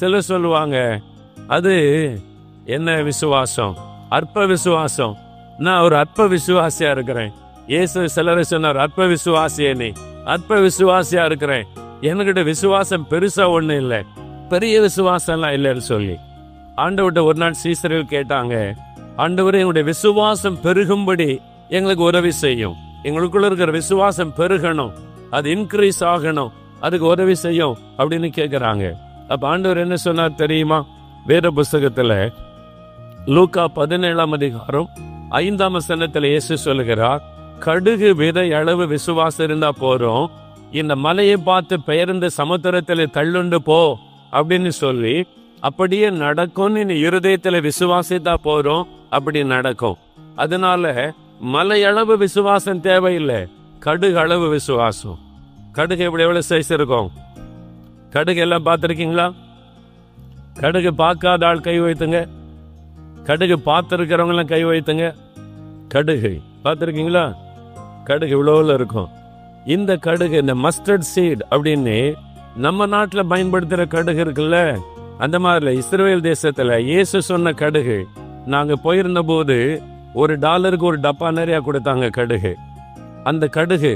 சிலர் சொல்லுவாங்க, அது என்ன விசுவாசம், அற்ப விசுவாசம். நான் ஒரு அற்ப விசுவாசியா இருக்கிறேன். இயேசு சிலரை சொன்னார், அற்ப விசுவாசியே நீ, அற்ப விசுவாசியா இருக்கிறேன், என்கிட்ட விசுவாசம் பெருசா ஒண்ணு இல்லை, பெரிய விசுவாசம் எல்லாம் இல்லைன்னு சொல்லி. ஆண்டவர்கிட்ட ஒரு நாள் சீசர்கள் கேட்டாங்க, ஆண்டவரே எங்களுடைய விசுவாசம் பெருகும்படி எங்களுக்கு உதவி செய்யும், எங்களுக்குள்ள இருக்கிற விசுவாசம் பெருகணும், அது இன்க்ரீஸ் ஆகணும், அதுக்கு உதவி செய்யும் அப்படின்னு கேட்கிறாங்க. அப்ப ஆண்டவர் என்ன சொன்னார் தெரியுமா? வேத புஸ்தகத்துல லூக்கா 17:5 இயேசு சொல்லுகிறார், கடுகு விதை அளவு விசுவாசம் இருந்தா போறோம், இந்த மலையை பார்த்து பெயர்ந்து சமுத்திரத்துல தள்ளுண்டு போ அப்படின்னு சொல்லி அப்படியே நடக்கும்னு நீ இருதயத்துல விசுவாசித்தா போறோம், அப்படி நடக்கும். அதனால மலை அளவு விசுவாசம் தேவையில்லை, கடுகு அளவு விசுவாசம். கடுகு எவ்வளவு சைஸ் இருக்கும்? கடுகு எல்லாம் பார்த்துருக்கீங்களா? கடுகு பார்க்காத ஆள் கை வைத்துங்க. கடுகு பார்த்துருக்கிறவங்க எல்லாம் கை வைத்துங்க. கடுகு பார்த்துருக்கீங்களா? கடுகு இவ்வளவுல இருக்கும். இந்த கடுகு, இந்த மஸ்டர்ட் சீட் அப்படின்னு நம்ம நாட்டில் பயன்படுத்துகிற கடுகு இருக்குல்ல, அந்த மாதிரி இஸ்ரவேல் தேசத்துல இயேசு சொன்ன கடுகு, நாங்க போயிருந்த போது $1 ஒரு டப்பா நிறைய கொடுத்தாங்க கடுகு. அந்த கடுகு,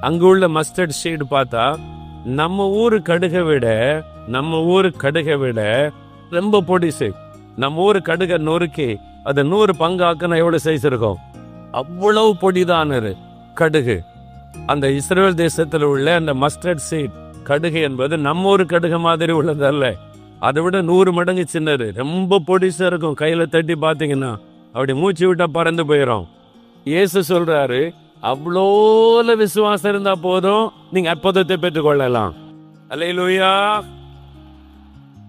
அங்கு உள்ள மஸ்டர்ட் சீடு பார்த்தா நம்ம ஊரு கடுகை விட ரொம்ப பொடிசு. நம்ம ஊரு கடுகை நொறுக்கி அதை 100 பங்காக்குனா எவ்வளவு சைஸ் இருக்கும்? அவ்வளவு பொடிதானது கடுகு. அந்த இஸ்ரேல் தேசத்தில் உள்ள அந்த மஸ்டர்ட் சீட் கடுகு என்பது நம்ம ஊரு கடுகு மாதிரி உள்ளதல்ல, அதை விட 100 மடங்கு சின்னது, ரொம்ப பொடிசா இருக்கும். கையில தட்டி பார்த்தீங்கன்னா அப்படி மூச்சு விட்டா பறந்து போயிடும். இயேசு சொல்றாரு, அவ்வளோல விசுவாசம் இருந்தா போதும், நீங்க அற்புதத்தை பெற்றுக்கொள்ளலாம். அல்லேலூயா.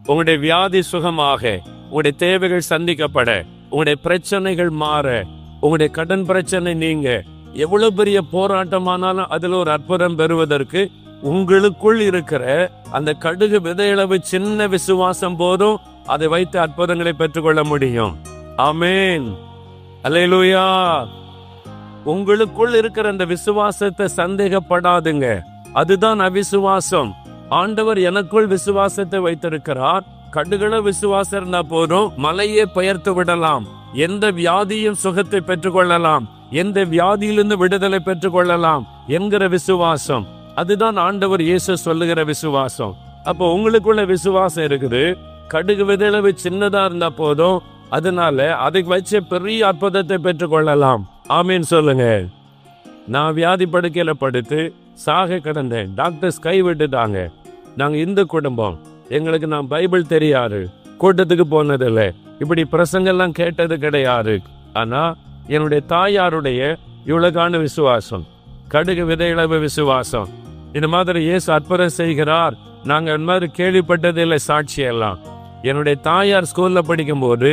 உங்களுடைய வியாதி சுகமாக, உங்களுடைய தேவைகள் சந்திக்கப்பட, உங்களுடைய பிரச்சனைகள் மாற, உங்களுடைய கடன் பிரச்சனை நீங்க, எவ்வளவு பெரிய போராட்டமானாலும் அதுல ஒரு அற்புதம் பெறுவதற்கு உங்களுக்குள் இருக்கிற அந்த கடுகு விதையளவு சின்ன விசுவாசம் போதும், அதை வைத்து அற்புதங்களை பெற்றுக்கொள்ள முடியும். ஆமேன். அல்லேலூயா. உங்களுக்குள் இருக்கிற அந்த விசுவாசத்தை சந்தேகப்படாதுங்க, அதுதான் அவிசுவாசம். ஆண்டவர் எனக்குள் விசுவாசத்தை வைத்திருக்கிறார். கடுகள விசுவாசம் இருந்தா போதும், மலையே பெயர்த்து விடலாம், எந்த வியாதியும் சுகத்தை பெற்றுக்கொள்ளலாம், எந்த வியாதியிலிருந்து விடுதலை பெற்றுக்கொள்ளலாம் என்கிற விசுவாசம், அதுதான் ஆண்டவர் இயேசு சொல்லுகிற விசுவாசம். அப்போ உங்களுக்குள்ள விசுவாசம் இருக்குது, கடுகு விதையளவு சின்னதா இருந்தா போதும், அதனால அதை வச்சு பெரிய அற்புதத்தை பெற்றுக்கொள்ளலாம். ஆமீன் சொல்லுங்க. நான் வியாதி படுக்கையில படுத்து சாக கிடந்தேன், டாக்டர்ஸ் கை விட்டுட்டாங்க. நாங்க இந்து குடும்பம், எங்களுக்கு நான் பைபிள் தெரியாது, கூட்டத்துக்கு போனதில்லை, இப்படி பிரசங்கெல்லாம் கேட்டது கிடையாது. ஆனா என்னுடைய தாயாருடைய இவ்வளவுக்கான விசுவாசம், கடுகு விதையளவு விசுவாசம், இந்த மாதிரி இயேசு அற்புதம் செய்கிறார், நாங்க இந்த மாதிரி கேள்விப்பட்டதில்லை சாட்சியெல்லாம். என்னுடைய தாயார் ஸ்கூல்ல படிக்கும் போது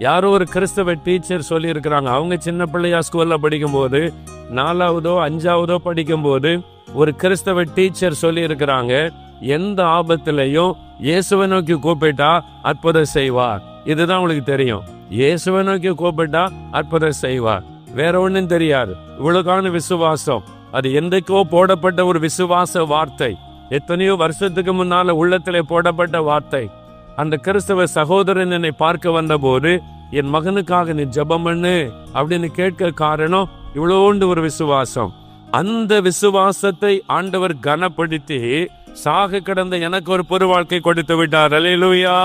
யாரோ ஒரு கிறிஸ்தவ டீச்சர் சொல்லி இருக்கிறாங்க, அவங்க சின்ன பிள்ளையா ஸ்கூல்ல படிக்கும் போது 4ஆவதோ 5ஆவதோ படிக்கும் போது ஒரு கிறிஸ்தவ டீச்சர் சொல்லி இருக்கிறாங்க, எந்த ஆபத்திலையும் இயேசுவை நோக்கி கூப்பிட்டா அற்புதம் செய்வார். இதுதான் உங்களுக்கு தெரியும், இயேசுவை நோக்கி கூப்பிட்டா அற்புதம் செய்வார், வேற ஒண்ணும் தெரியாது. இவ்வளவுக்கான விசுவாசம், அது என்றைக்கோ போடப்பட்ட ஒரு விசுவாச வார்த்தை, எத்தனையோ வருஷத்துக்கு முன்னால உள்ளத்திலே போடப்பட்ட வார்த்தை. அந்த கிறிஸ்தவ சகோதரன் என்னை பார்க்க வந்த போது, என் மகனுக்காக நீ ஜெபம் பண்ணு அப்படின்னு கேட்க காரணம் இவ்வளோண்டு ஒரு விசுவாசம். அந்த விசுவாசத்தை ஆண்டவர் கனப்படுத்தி சாக கிடந்த எனக்கு ஒரு பொது வாழ்க்கை கொடுத்து விட்டார். அல்லேலூயா.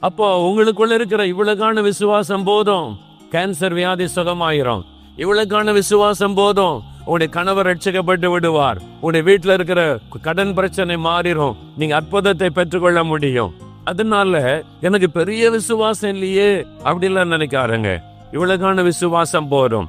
அப்போ உங்களுக்குள்ள இருக்கிற இவ்வளவுக்கான விசுவாசம் போதும், கேன்சர் வியாதி சுகமாயிரும். இவ்வளவுக்கான விசுவாசம் போதும், உங்களுடைய கணவர் ரட்சிக்கப்பட்டு விடுவார், உங்களுடைய வீட்டுல இருக்கிற கடன் பிரச்சனை மாறிடும், நீங்க அற்புதத்தை பெற்றுக்கொள்ள முடியும். அதனால எனக்கு பெரிய விசுவாசம் இல்லையே அப்படிலாம் நினைக்காருங்க, இவ்வளவுக்கான விசுவாசம் போதும்.